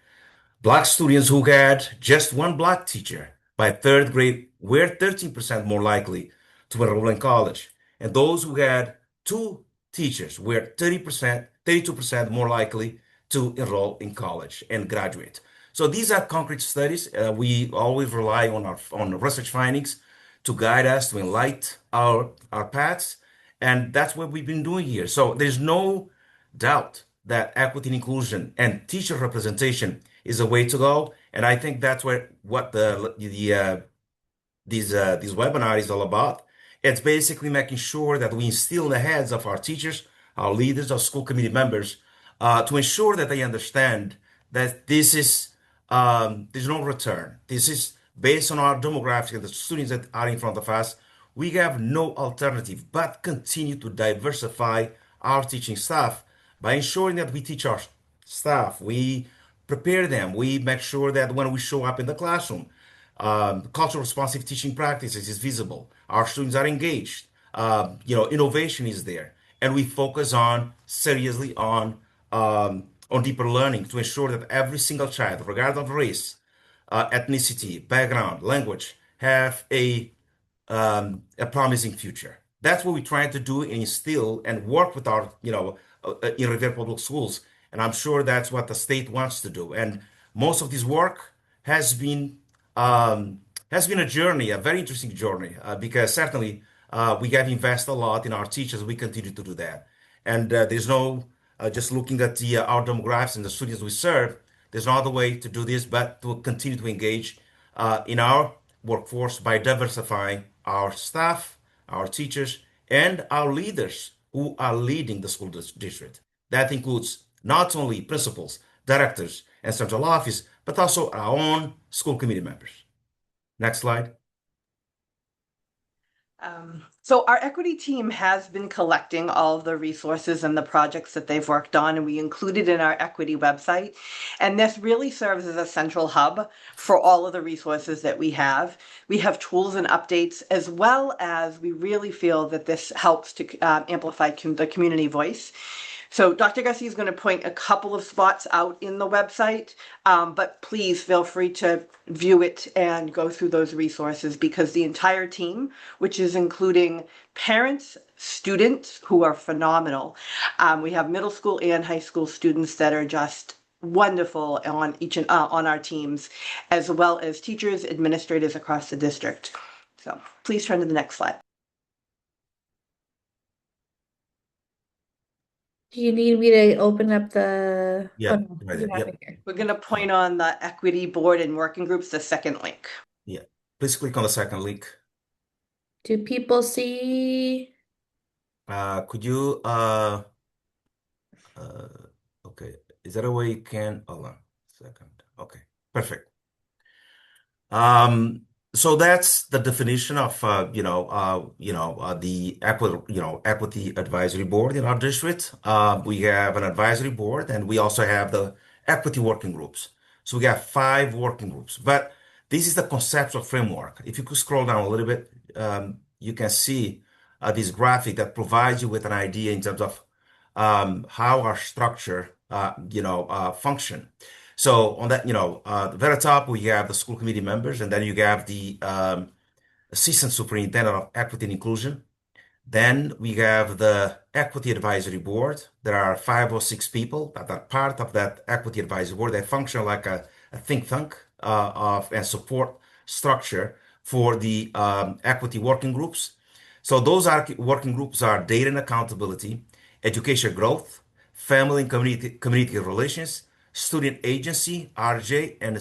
Black students who had just one black teacher by third grade were 13% more likely to enroll in college. And those who had two teachers were 30%, 32% more likely to enroll in college and graduate. So these are concrete studies. We always rely on our research findings to guide us, to enlighten our paths. And that's what we've been doing here. So there's no doubt that equity and inclusion and teacher representation is a way to go. And I think that's what this webinar is all about. It's basically making sure that we instill in the heads of our teachers, our leaders, our school committee members, to ensure that they understand that there's no return. This is based on our demographics and the students that are in front of us. We have no alternative but continue to diversify our teaching staff by ensuring that we teach our staff, we prepare them, we make sure that when we show up in the classroom, cultural responsive teaching practices is visible. Our students are engaged. Innovation is there, and we focus on seriously on deeper learning to ensure that every single child, regardless of race, ethnicity, background, language, have a promising future. That's what we're trying to do and instill and work with our, in Revere Public Schools. And I'm sure that's what the state wants to do. And most of this work has been a journey, a very interesting journey, because certainly we have invested a lot in our teachers. We continue to do that. And there's no just looking at our demographics and the students we serve. There's no other way to do this but to continue to engage in our workforce by diversifying our staff, our teachers, and our leaders who are leading the school district. That includes not only principals, directors, and central office, but also our own school committee members. Next slide.
So our equity team has been collecting all of the resources and the projects that they've worked on, and we included in our equity website. And this really serves as a central hub for all of the resources that we have. We have tools and updates, as well as we really feel that this helps to amplify the community voice. So Dr. Garcia is going to point a couple of spots out in the website, but please feel free to view it and go through those resources, because the entire team, which is including parents, students who are phenomenal. We have middle school and high school students that are just wonderful on on our teams, as well as teachers, administrators across the district. So please turn to the next slide.
Do you need me to open up the?
Yeah,
Oh, no,
right
you
there.
have
Yep.
it here.
We're going to point on the equity board and working groups, the second link.
Yeah. Please click on the second link.
Do people see?
Could you okay. Is that a way you can hold on a second? Okay, perfect. So that's the definition of the equity advisory board in our district. We have an advisory board, and we also have the equity working groups. So we have 5 working groups, but this is the conceptual framework. If you could scroll down a little bit, you can see this graphic that provides you with an idea in terms of how our structure, function. So on that, the very top, we have the school committee members, and then you have the assistant superintendent of equity and inclusion. Then we have the equity advisory board. There are 5 or 6 people that are part of that equity advisory board. They function like a think tank of and support structure for the equity working groups. So those working groups are data and accountability, education growth, family and community relations, student agency, RJ, and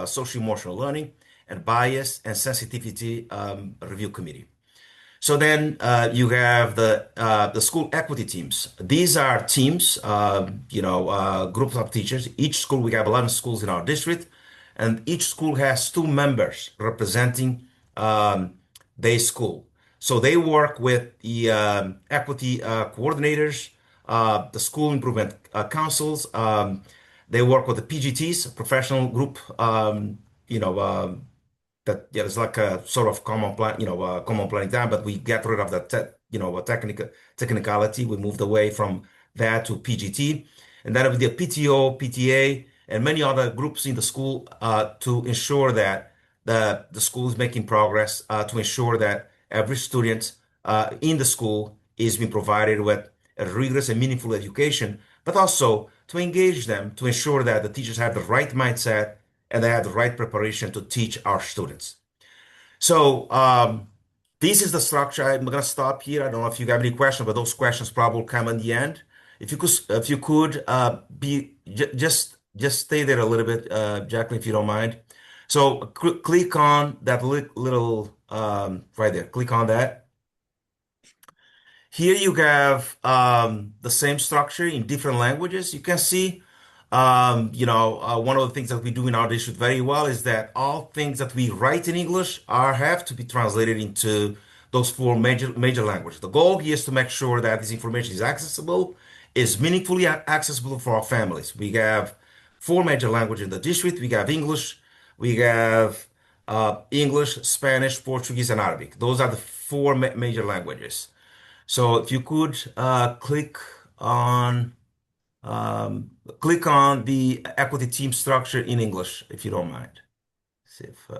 social emotional learning, and bias and sensitivity review committee. So then you have the school equity teams. These are teams, groups of teachers. Each school, we have 11 schools in our district, and each school has 2 members representing their school. So they work with the equity coordinators, the school improvement councils. They work with the PGTs, professional group, that yeah, it's like a sort of common plan, common planning time, but we get rid of that, technicality. We moved away from that to PGT, and then with the PTO, PTA, and many other groups in the school to ensure that the school is making progress, to ensure that every student in the school is being provided with a rigorous and meaningful education, but also to engage them to ensure that the teachers have the right mindset and they have the right preparation to teach our students. So this is the structure. I'm gonna stop here. I don't know if you have any questions, but those questions probably will come in the end. If you could just stay there a little bit, Jacqueline, if you don't mind. So click on that little right there. Click on that. Here you have the same structure in different languages. You can see, one of the things that we do in our district very well is that all things that we write in English have to be translated into those four major languages. The goal here is to make sure that this information is accessible, is meaningfully accessible for our families. We have four major languages in the district. We have English, Spanish, Portuguese, and Arabic. Those are the four major languages. So if you could on click on the equity team structure in English, if you don't mind. See if,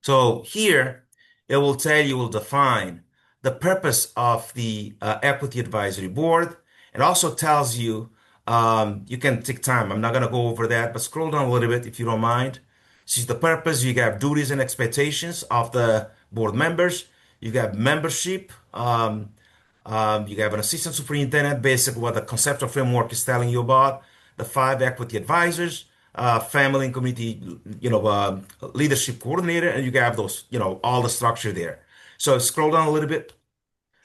so here it will tell you, will define the purpose of the equity advisory board. It also tells you, you can take time. I'm not going to go over that, but scroll down a little bit if you don't mind. See the purpose. You have duties and expectations of the board members. You have membership. You have an assistant superintendent, basically what the conceptual framework is telling you about, the five equity advisors, family and community, leadership coordinator, and you have those, all the structure there. So scroll down a little bit.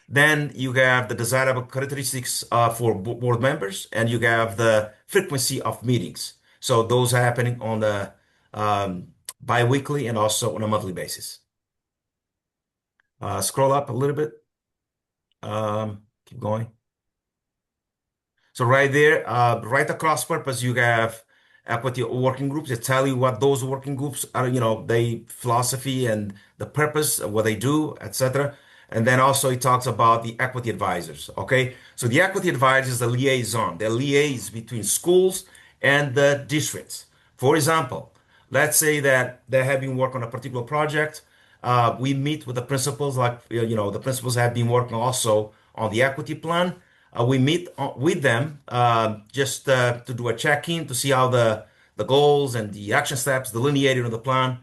Then you have the desirable characteristics for board members, and you have the frequency of meetings. So those are happening on the bi-weekly and also on a monthly basis. Scroll up a little bit. Keep going. So right there, right across purpose, you have equity working groups that tell you what those working groups are, they philosophy and the purpose of what they do, etc. And then also it talks about the equity advisors. Okay. So the equity advisors is the liaison. They liaise between schools and the districts. For example, let's say that they're having work on a particular project. We meet with the principals, like, the principals have been working also on the equity plan. We meet with them just to do a check-in to see how the goals and the action steps delineated in the plan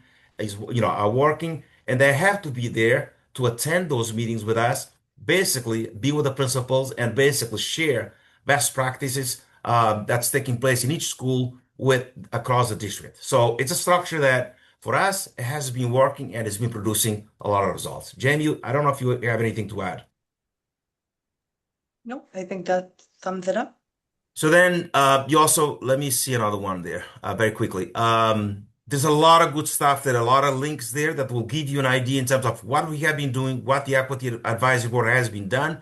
are working, and they have to be there to attend those meetings with us, basically be with the principals and basically share best practices that's taking place in each school with across the district. So it's a structure that for us it has been working and it's been producing a lot of results. Jamie, I don't know if you have anything to add.
Nope, I think that sums it up.
So then you also, let me see another one there very quickly. There's a lot of good stuff there, a lot of links there that will give you an idea in terms of what we have been doing, what the Equity Advisory Board has been done.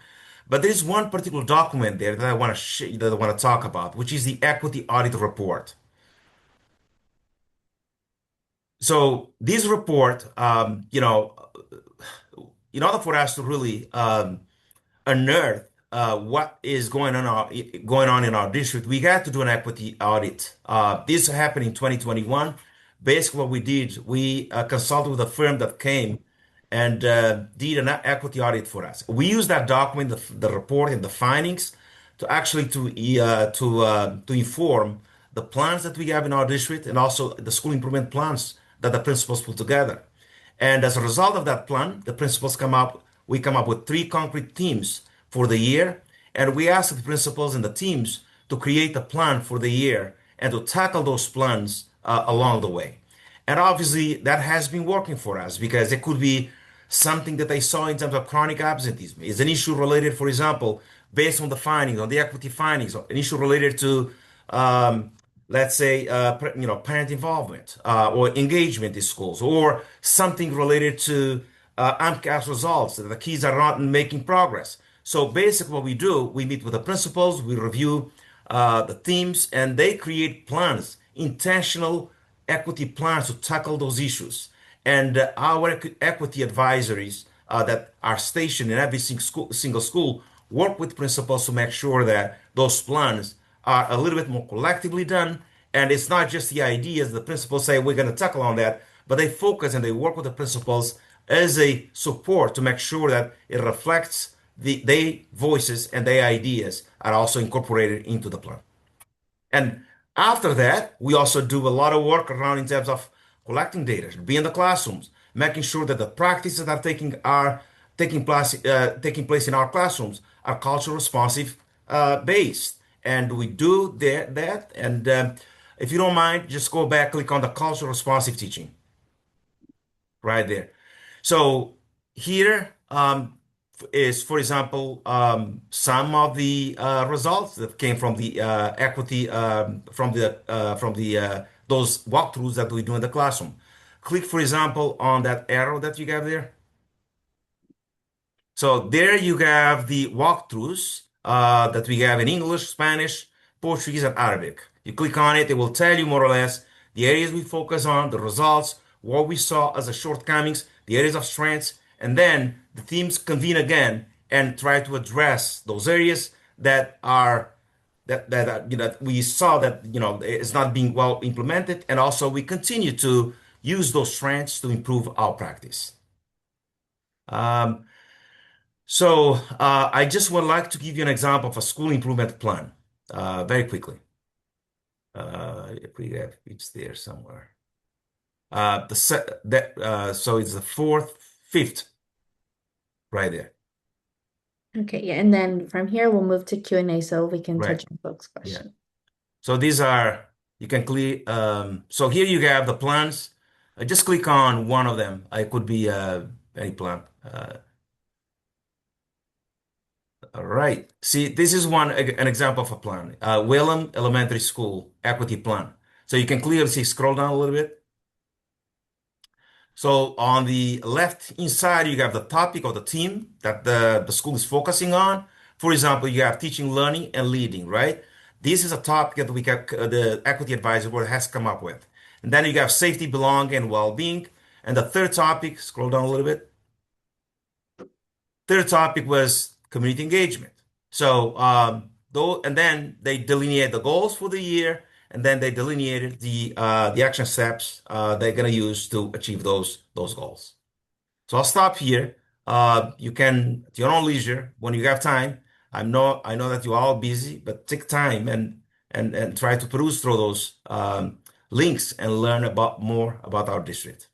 But there's one particular document there that I want to talk about, which is the Equity Audit Report. So this report, in order for us to really unearth what is going on in our district, we had to do an equity audit. This happened in 2021. Basically, what we did, we consulted with a firm that came and did an equity audit for us. We used that document, the report and the findings, to actually to inform the plans that we have in our district and also the school improvement plans that the principals put together. And as a result of that plan, the principals we come up with 3 concrete themes for the year. And we ask the principals and the teams to create a plan for the year and to tackle those plans along the way. And obviously that has been working for us because it could be something that they saw in terms of chronic absenteeism. Is an issue related, for example, based on the findings, on the equity findings, an issue related to, let's say, parent involvement or engagement in schools, or something related to AMCAS results, that the kids are not making progress. So basically what we do, we meet with the principals, we review the themes, and they create plans, intentional equity plans to tackle those issues. And our equity advisories that are stationed in every single school work with principals to make sure that those plans are a little bit more collectively done. And it's not just the ideas the principals say we're going to tackle on that, but they focus and they work with the principals as a support to make sure that it reflects their voices and their ideas are also incorporated into the plan. And after that, we also do a lot of work around in terms of collecting data, be in the classrooms, making sure that the practices that are taking place in our classrooms are culture responsive based. And we do that. And if you don't mind, just go back, click on the culture responsive teaching right there. So here is, for example, some of the results that came from the equity from the those walkthroughs that we do in the classroom. Click, for example, on that arrow that you have there. So there you have the walkthroughs that we have in English, Spanish, Portuguese, and Arabic. You click on it, it will tell you more or less the areas we focus on, the results, what we saw as the shortcomings, the areas of strengths, and then the teams convene again and try to address those areas that are that we saw that it's not being well implemented, and also we continue to use those strengths to improve our practice. I just would like to give you an example of a school improvement plan very quickly. If we have it's there somewhere. So it's the fourth, fifth, right there.
Okay, yeah, and then from here we'll move to Q&A so we can
Right.
touch on folks'
Yeah.
questions.
So these are, you can click, so here you have the plans. Just click on one of them. It could be any plan. All right. See, this is an example of a plan. Whalum Elementary School Equity Plan. So you can clearly see, scroll down a little bit. So on the left inside, you have the topic of the theme that the school is focusing on. For example, you have teaching, learning, and leading, right? This is a topic that the Equity Advisory Board has come up with. And then you have safety, belonging, and well-being. And the third topic, scroll down a little bit. Third topic was community engagement. So, and then they delineate the goals for the year, and then they delineated the action steps they're going to use to achieve those goals. So I'll stop here. You can, at your own leisure, when you have time. I know that you're all busy, but take time and try to peruse through those links and learn more about our district.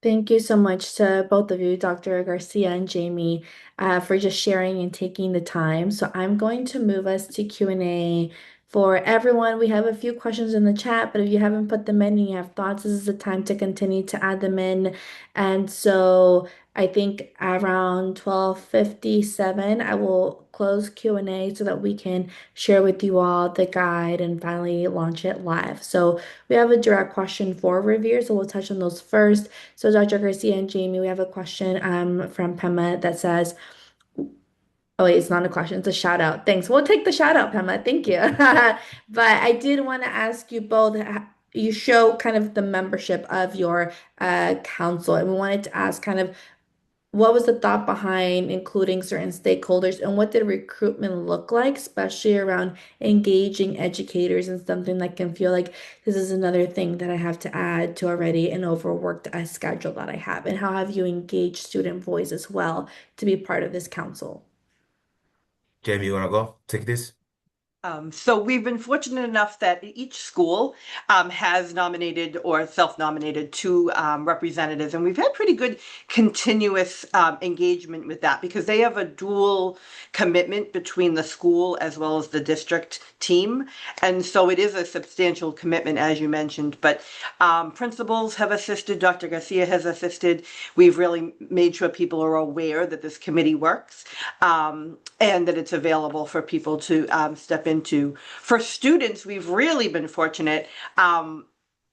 Thank you so much to both of you, Dr. Garcia and Jamie, for just sharing and taking the time. So I'm going to move us to Q&A for everyone. We have a few questions in the chat, but if you haven't put them in and you have thoughts, this is the time to continue to add them in. And so I think around 12:57, I will close Q&A so that we can share with you all the guide and finally launch it live. So we have a direct question for Revere, so we'll touch on those first. So Dr. Garcia and Jamie, we have a question from Pema that says, oh wait, it's not a question, it's a shout out. Thanks. We'll take the shout out, Pema. Thank you. But I did want to ask you both, you show kind of the membership of your council, and we wanted to ask kind of what was the thought behind including certain stakeholders, and what did recruitment look like, especially around engaging educators and something that can feel like this is another thing that I have to add to already an overworked schedule that I have? And how have you engaged student voice as well to be part of this council?
Jamie, you want to go take this?
So we've been fortunate enough that each school has nominated or self-nominated two representatives, and we've had pretty good continuous engagement with that because they have a dual commitment between the school as well as the district team, and so it is a substantial commitment, as you mentioned. But principals have assisted, Dr. Garcia has assisted. We've really made sure people are aware that this committee works and that it's available for people to step into. For students, we've really been fortunate.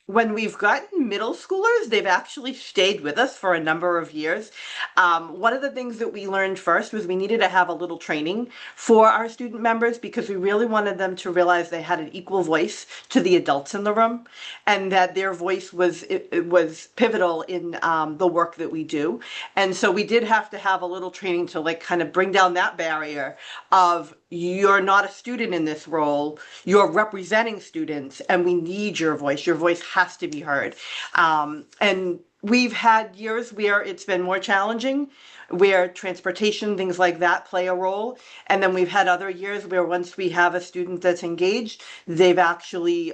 When we've gotten middle schoolers, they've actually stayed with us for a number of years. One of the things that we learned first was we needed to have a little training for our student members because we really wanted them to realize they had an equal voice to the adults in the room, and that their voice it was pivotal in the work that we do. And so we did have to have a little training to like kind of bring down that barrier of you're not a student in this role, you're representing students, and we need your voice. Your voice has to be heard. And we've had years where it's been more challenging, where transportation, things like that play a role. And then we've had other years where once we have a student that's engaged, they've actually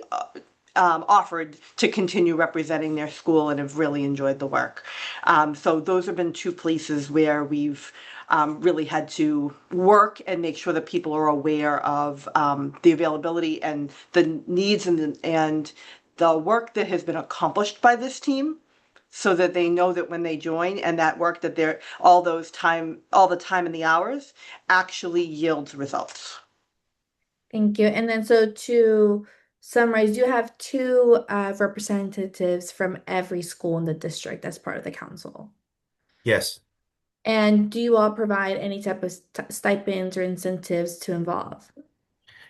offered to continue representing their school and have really enjoyed the work. So those have been two places where we've really had to work and make sure that people are aware of the availability and the needs and the work that has been accomplished by this team, so that they know that when they join and that work that they're all the time and the hours actually yields results.
Thank you. And then so to summarize, you have two representatives from every school in the district as part of the council.
Yes.
And do you all provide any type of stipends or incentives to involve?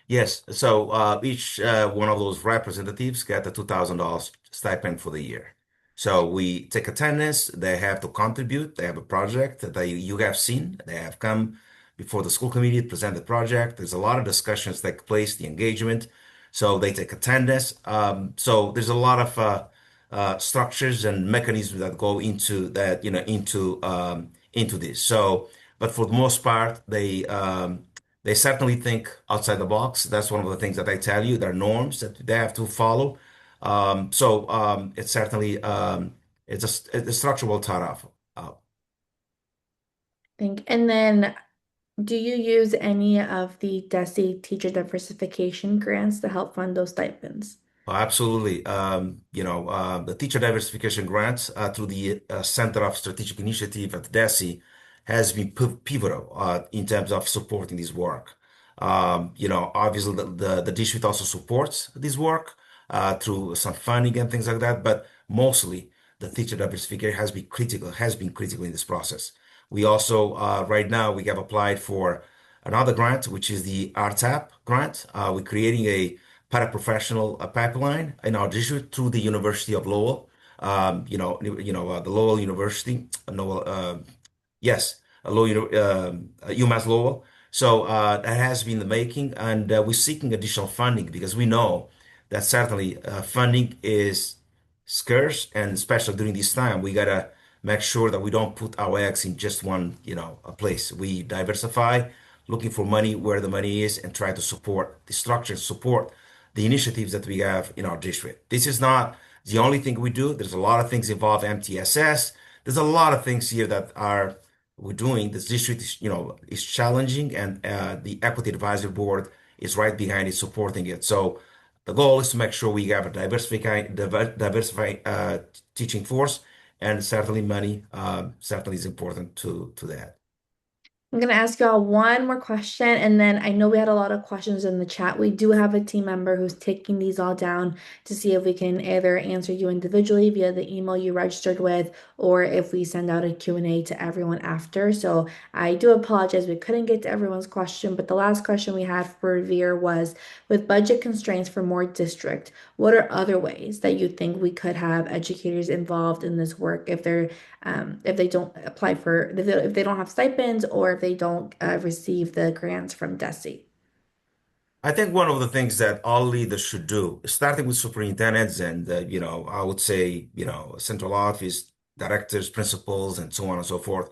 Yes. So each one of those representatives get a $2,000 stipend for the year. So we take attendance, they have to contribute, they have a project that you have seen, they have come before the school committee to present the project. There's a lot of discussions that take place, the engagement. So they take attendance. So there's a lot of structures and mechanisms that go into that, into this. So, but for the most part, they certainly think outside the box. That's one of the things that I tell you. There are norms that they have to follow. It's certainly it's a structure well thought of.
And then do you use any of the DESE teacher diversification grants to help fund those stipends?
Oh, absolutely. The teacher diversification grants through the Center of Strategic Initiative at DESE has been pivotal in terms of supporting this work. Obviously the district also supports this work through some funding and things like that, but mostly the teacher diversification has been critical in this process. We also, right now, we have applied for another grant, which is the RTAP grant. We're creating a paraprofessional pipeline in our district through the University of Lowell. The Lowell University, yes, UMass Lowell. So that has been the making, and we're seeking additional funding because we know that certainly funding is scarce, and especially during this time, we gotta make sure that we don't put our eggs in just one, a place. We diversify, looking for money where the money is, and try to support the structure, support the initiatives that we have in our district. This is not the only thing we do. There's a lot of things involved MTSS. There's a lot of things here that are we're doing. This district is challenging, and the Equity Advisory Board is right behind it, supporting it. So the goal is to make sure we have a diversified teaching force, and certainly money certainly is important to that.
I'm going to ask y'all one more question, and then I know we had a lot of questions in the chat. We do have a team member who's taking these all down to see if we can either answer you individually via the email you registered with, or if we send out a Q&A to everyone after. So I do apologize, we couldn't get to everyone's question, but the last question we had for Revere was, with budget constraints for more district, what are other ways that you think we could have educators involved in this work if they don't apply for, if they don't have stipends, or if they don't receive the grants from DESE?
I think one of the things that all leaders should do, starting with superintendents and, I would say, central office directors, principals, and so on and so forth.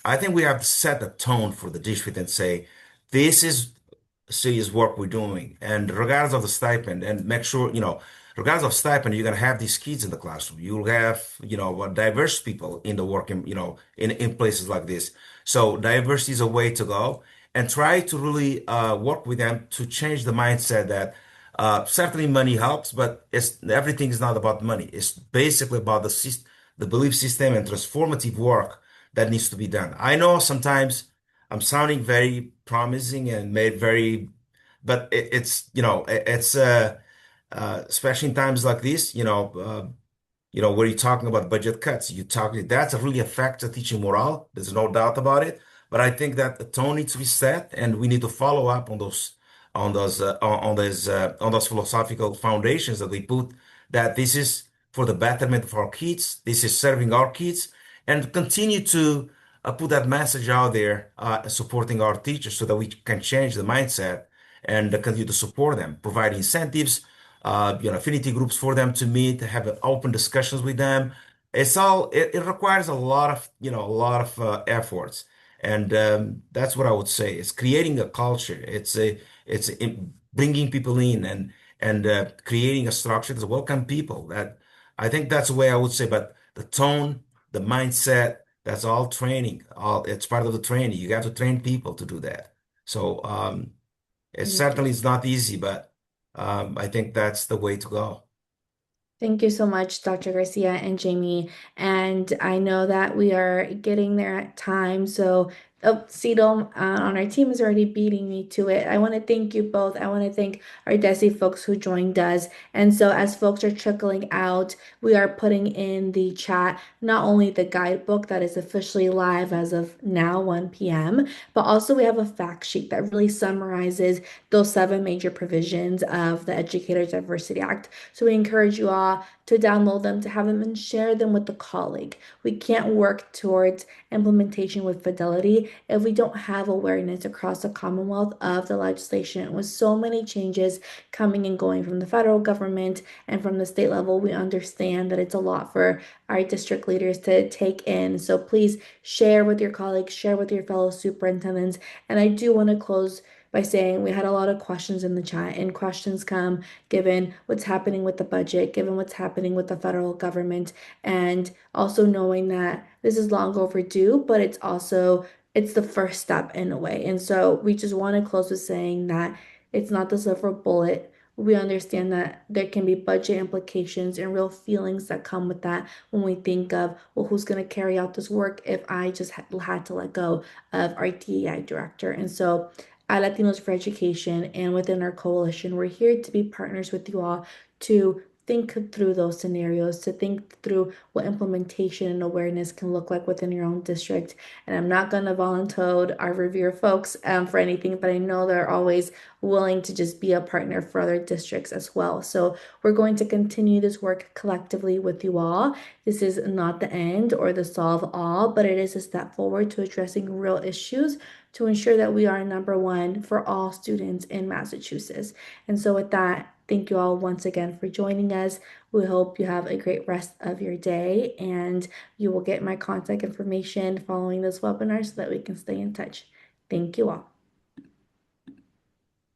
I think we have to set a tone for the district and say, this is serious work we're doing. And regardless of the stipend, and make sure, regardless of stipend, you're going to have these kids in the classroom. You'll have, diverse people in the working, in places like this. So diversity is a way to go, and try to really work with them to change the mindset that certainly money helps, but everything is not about money. It's basically about the belief system and transformative work that needs to be done. I know sometimes I'm sounding very promising and made very, but it's especially in times like this, where you're talking about budget cuts, that's really affects the teaching morale. There's no doubt about it. But I think that the tone needs to be set, and we need to follow up on those philosophical foundations that we put. That this is for the betterment of our kids. This is serving our kids, and continue to put that message out there, supporting our teachers, so that we can change the mindset and continue to support them, provide incentives, affinity groups for them to meet, have open discussions with them. It requires a lot of efforts, and that's what I would say. It's creating a culture. Bringing people in and creating a structure to welcome people. That I think that's the way I would say. But the tone, the mindset, that's all training. All it's part of the training. You have to train people to do that. So it
Thank you.
certainly is not easy, but I think that's the way to go.
Thank you so much, Dr. Garcia and Jamie. And I know that we are getting there at time. So, oh, Cedal on our team is already beating me to it. I want to thank you both. I want to thank our DESE folks who joined us. And so, as folks are trickling out, we are putting in the chat not only the guidebook that is officially live as of now, 1 p.m., but also we have a fact sheet that really summarizes those 7 major provisions of the Educator Diversity Act. So we encourage you all to download them, to have them, and share them with a colleague. We can't work towards implementation with fidelity if we don't have awareness across the Commonwealth of the legislation. With so many changes coming and going from the federal government and from the state level, we understand that it's a lot for our district leaders to take in. So please share with your colleagues, share with your fellow superintendents. And I do want to close by saying we had a lot of questions in the chat, and questions come given what's happening with the budget, given what's happening with the federal government, and also knowing that this is long overdue, but it's the first step in a way. And so we just want to close with saying that it's not the silver bullet. We understand that there can be budget implications and real feelings that come with that when we think of, well, who's going to carry out this work if I just had to let go of our DEI director? And so at Latinos for Education and within our coalition, we're here to be partners with you all to think through those scenarios, to think through what implementation and awareness can look like within your own district. And I'm not going to volunteer our reviewer folks for anything, but I know they're always willing to just be a partner for other districts as well. So we're going to continue this work collectively with you all. This is not the end or the solve all, but it is a step forward to addressing real issues to ensure that we are number one for all students in Massachusetts. And so, with that, thank you all once again for joining us. We hope you have a great rest of your day, and you will get my contact information following this webinar so that we can stay in touch. Thank you all.